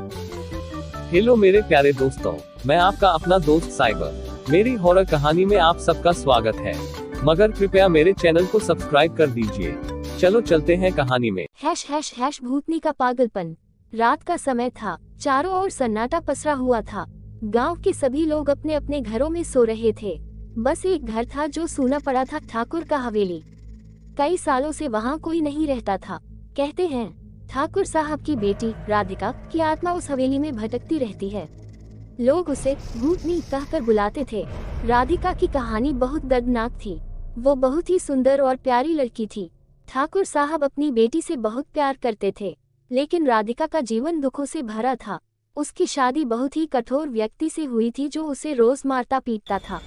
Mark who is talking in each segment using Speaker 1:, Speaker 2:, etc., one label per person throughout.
Speaker 1: Hello मेरे प्यारे दोस्तों, मैं आपका अपना दोस्त साइबर। मेरी हॉरर कहानी में आप सबका स्वागत है, मगर कृपया मेरे चैनल को सब्सक्राइब कर दीजिए। चलो चलते हैं कहानी में।
Speaker 2: # भूतनी का पागलपन। रात का समय था, चारों ओर सन्नाटा पसरा हुआ था। गांव के सभी लोग अपने अपने घरों में सो रहे थे। बस एक घर था जो सूना पड़ा था, ठाकुर का हवेली। कई सालों से वहां कोई नहीं रहता था। कहते हैं ठाकुर साहब की बेटी राधिका की आत्मा उस हवेली में भटकती रहती है। लोग उसे भूतनी कहकर बुलाते थे। राधिका की कहानी बहुत दर्दनाक थी। वो बहुत ही सुंदर और प्यारी लड़की थी। ठाकुर साहब अपनी बेटी से बहुत प्यार करते थे, लेकिन राधिका का जीवन दुखों से भरा था। उसकी शादी बहुत ही कठोर व्यक्ति से हुई थी जो उसे रोज मारता पीटता था।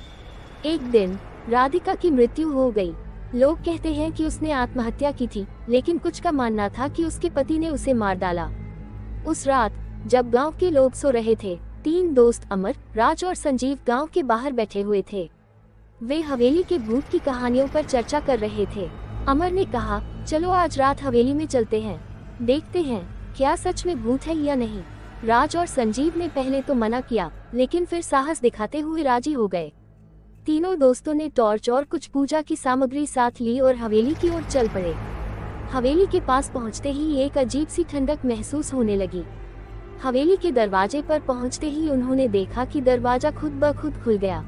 Speaker 2: एक दिन राधिका की मृत्यु हो गई। लोग कहते हैं कि उसने आत्महत्या की थी, लेकिन कुछ का मानना था कि उसके पति ने उसे मार डाला। उस रात जब गांव के लोग सो रहे थे, 3 दोस्त अमर, राज और संजीव गांव के बाहर बैठे हुए थे। वे हवेली के भूत की कहानियों पर चर्चा कर रहे थे। अमर ने कहा, चलो आज रात हवेली में चलते हैं, देखते हैं क्या सच में भूत है या नहीं। राज और संजीव ने पहले तो मना किया, लेकिन फिर साहस दिखाते हुए राजी हो गए। तीनों दोस्तों ने टॉर्च और कुछ पूजा की सामग्री साथ ली और हवेली की ओर चल पड़े। हवेली के पास पहुंचते ही एक अजीब सी ठंडक महसूस होने लगी। हवेली के दरवाजे पर पहुंचते ही उन्होंने देखा कि दरवाजा खुद ब खुद खुल गया।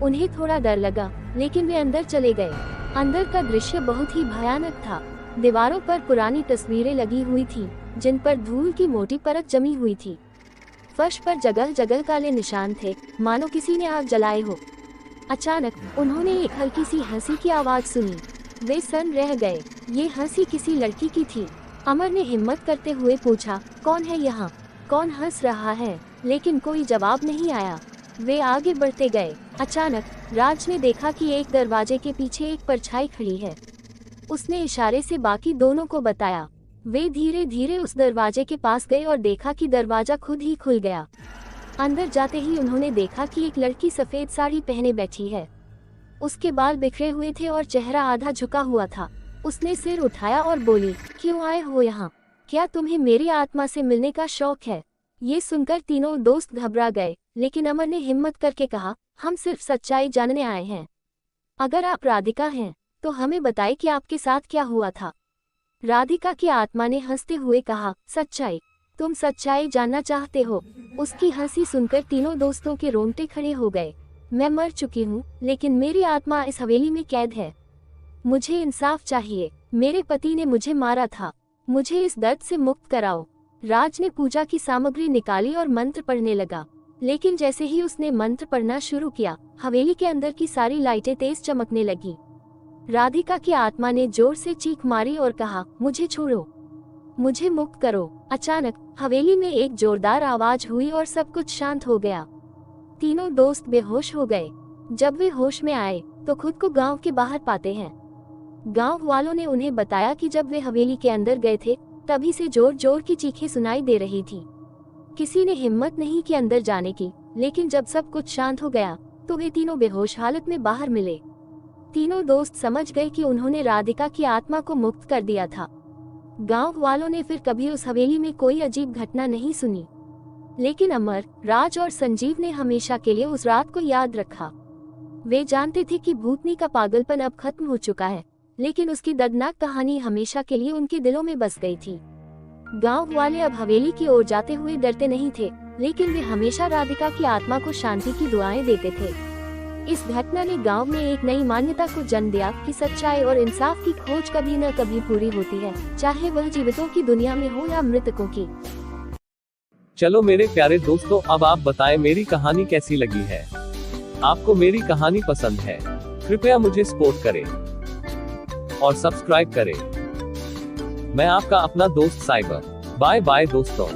Speaker 2: उन्हें थोड़ा डर लगा, लेकिन वे अंदर चले गए। अंदर का दृश्य बहुत ही भयानक था। दीवारों पर पुरानी तस्वीरें लगी हुई थी, जिन पर धूल की मोटी परत जमी हुई थी। फर्श पर जगह जगह काले निशान थे, मानो किसी ने आग जलाए हो। अचानक उन्होंने एक हल्की सी हंसी की आवाज सुनी। वे सन्न रह गए। ये हंसी किसी लड़की की थी। अमर ने हिम्मत करते हुए पूछा, कौन है यहाँ, कौन हंस रहा है? लेकिन कोई जवाब नहीं आया। वे आगे बढ़ते गए। अचानक राज ने देखा कि एक दरवाजे के पीछे एक परछाई खड़ी है। उसने इशारे से बाकी दोनों को बताया। वे धीरे धीरे उस दरवाजे के पास गए और देखा कि दरवाजा खुद ही खुल गया। अंदर जाते ही उन्होंने देखा कि एक लड़की सफेद साड़ी पहने बैठी है। उसके बाल बिखरे हुए थे और चेहरा आधा झुका हुआ था। उसने सिर उठाया और बोली, क्यों आए हो यहाँ? क्या तुम्हें मेरी आत्मा से मिलने का शौक है? ये सुनकर तीनों दोस्त घबरा गए, लेकिन अमर ने हिम्मत करके कहा, हम सिर्फ सच्चाई जानने आए हैं। अगर आप राधिका हैं तो हमें बताएं कि आपके साथ क्या हुआ था। राधिका की आत्मा ने हंसते हुए कहा, सच्चाई? तुम सच्चाई जानना चाहते हो? उसकी हंसी सुनकर तीनों दोस्तों के रोंगटे खड़े हो गए। मैं मर चुकी हूँ, लेकिन मेरी आत्मा इस हवेली में कैद है। मुझे इंसाफ चाहिए। मेरे पति ने मुझे मारा था। मुझे इस दर्द से मुक्त कराओ। राज ने पूजा की सामग्री निकाली और मंत्र पढ़ने लगा, लेकिन जैसे ही उसने मंत्र पढ़ना शुरू किया, हवेली के अंदर की सारी लाइटें तेज चमकने लगी। राधिका की आत्मा ने जोर से चीख मारी और कहा, मुझे छोड़ो, मुझे मुक्त करो। अचानक हवेली में एक जोरदार आवाज हुई और सब कुछ शांत हो गया। तीनों दोस्त बेहोश हो गए। जब वे होश में आए तो खुद को गांव के बाहर पाते हैं। गांव वालों ने उन्हें बताया कि जब वे हवेली के अंदर गए थे, तभी से जोर जोर की चीखें सुनाई दे रही थी। किसी ने हिम्मत नहीं की अंदर जाने की, लेकिन जब सब कुछ शांत हो गया तो वे तीनों बेहोश हालत में बाहर मिले। तीनों दोस्त समझ गए कि उन्होंने राधिका की आत्मा को मुक्त कर दिया था। गांव वालों ने फिर कभी उस हवेली में कोई अजीब घटना नहीं सुनी, लेकिन अमर, राज और संजीव ने हमेशा के लिए उस रात को याद रखा। वे जानते थे कि भूतनी का पागलपन अब खत्म हो चुका है, लेकिन उसकी दर्दनाक कहानी हमेशा के लिए उनके दिलों में बस गई थी। गांव वाले अब हवेली की ओर जाते हुए डरते नहीं थे, लेकिन वे हमेशा राधिका की आत्मा को शांति की दुआएं देते थे। इस घटना ने गांव में एक नई मान्यता को जन्म दिया कि सच्चाई और इंसाफ की खोज कभी न कभी पूरी होती है, चाहे वह जीवितों की दुनिया में हो या मृतकों की।
Speaker 1: चलो मेरे प्यारे दोस्तों, अब आप बताएं मेरी कहानी कैसी लगी है। आपको मेरी कहानी पसंद है? कृपया मुझे सपोर्ट करें और सब्सक्राइब करें। मैं आपका अपना दोस्त साइबर। बाय बाय दोस्तों।